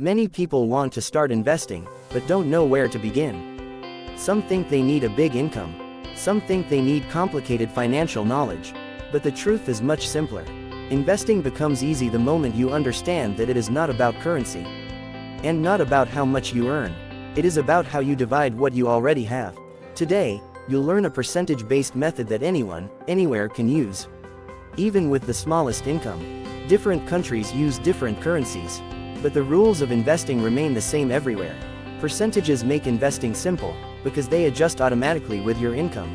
Many people want to start investing, but don't know where to begin. Some think they need a big income. Some think they need complicated financial knowledge. But the truth is much simpler. Investing becomes easy the moment you understand that it is not about currency. And not about how much you earn. It is about how you divide what you already have. Today, you'll learn a percentage-based method that anyone, anywhere can use. Even with the smallest income. Different countries use different currencies. But the rules of investing remain the same everywhere. Percentages make investing simple, because they adjust automatically with your income.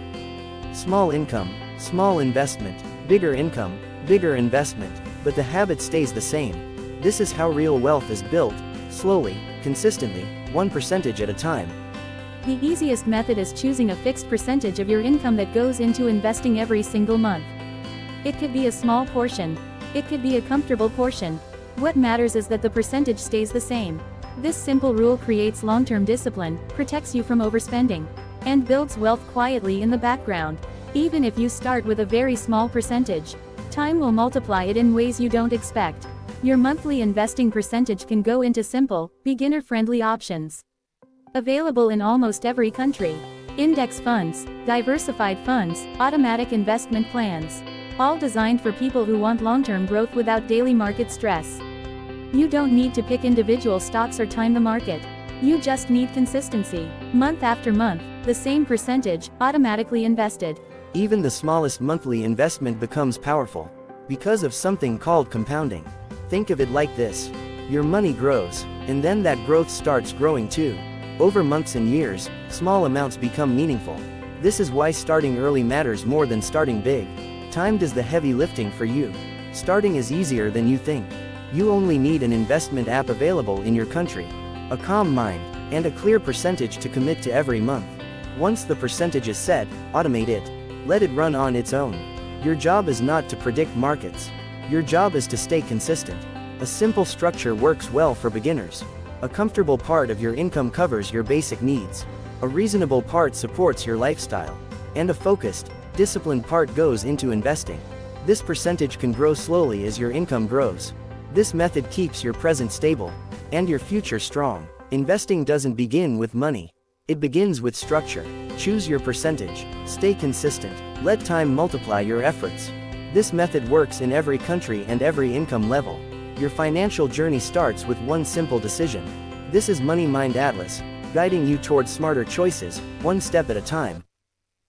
Small income, small investment, bigger income, bigger investment, but the habit stays the same. This is how real wealth is built, slowly, consistently, 1% at a time. The easiest method is choosing a fixed percentage of your income that goes into investing every single month. It could be a small portion. It could be a comfortable portion. What matters is that the percentage stays the same. This simple rule creates long-term discipline, protects you from overspending, and builds wealth quietly in the background. Even if you start with a very small percentage, time will multiply it in ways you don't expect. Your monthly investing percentage can go into simple, beginner-friendly options. Available in almost every country. Index funds, diversified funds, automatic investment plans. All designed for people who want long-term growth without daily market stress. You don't need to pick individual stocks or time the market. You just need consistency. Month after month, the same percentage, automatically invested. Even the smallest monthly investment becomes powerful. Because of something called compounding. Think of it like this. Your money grows, and then that growth starts growing too. Over months and years, small amounts become meaningful. This is why starting early matters more than starting big. Time does the heavy lifting for you. Starting is easier than you think. You only need an investment app available in your country, a calm mind, and a clear percentage to commit to every month. Once the percentage is set, automate it. Let it run on its own. Your job is not to predict markets. Your job is to stay consistent. A simple structure works well for beginners. A comfortable part of your income covers your basic needs. A reasonable part supports your lifestyle. And a focused, disciplined part goes into investing. This percentage can grow slowly as your income grows. This method keeps your present stable, and your future strong. Investing doesn't begin with money. It begins with structure. Choose your percentage. Stay consistent. Let time multiply your efforts. This method works in every country and every income level. Your financial journey starts with one simple decision. This is MoneyMind Atlas, guiding you towards smarter choices, one step at a time.